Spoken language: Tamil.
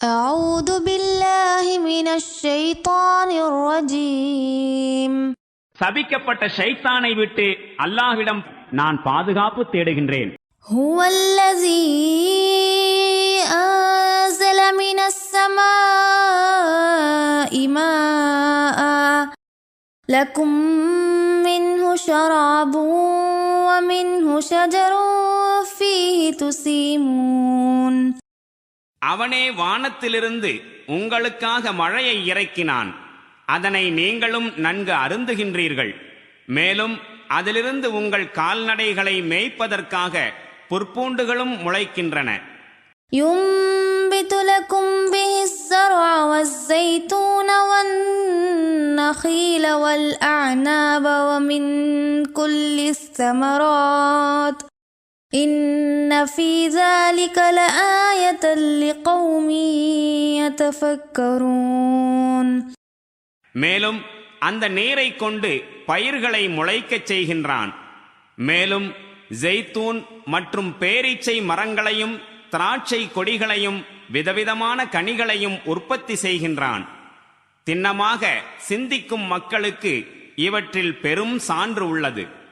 أعوذ بالله من الشيطان الرجيم. சபிக்கப்பட்ட ஷைத்தானை விட்டு அல்லாஹ்விடம் நான் பாதுகாப்பு தேடுகின்றேன். هو الذي أنزل من السماء ماء لكم منه شراب ومنه شجر فيه تسيمون. அவனே வானத்திலிருந்து உங்களுக்காக மழையை இறக்கினான். அதனை நீங்களும் நன்கு அருந்துகின்றீர்கள். மேலும் அதிலிருந்து உங்கள் கால்நடைகளை மேய்ப்பதற்காக புற்பூண்டுகளும் முளைக்கின்றன. ينبت لكم به الزرع والزيتون والنخيل والأعناب ومن كل الثمرات إن في ذلك لآية لقوم يتفكرون. மேலும் அந்த நீரை கொண்டு பயிர்களை முளைக்கச் செய்கின்றான். மேலும் ஜெய்தூன் மற்றும் பேரீச்சை மரங்களையும் திராட்சை கொடிகளையும் விதவிதமான கனிகளையும் உற்பத்தி செய்கின்றான். திண்ணமாக சிந்திக்கும் மக்களுக்கு இவற்றில் பெரும் சான்று உள்ளது.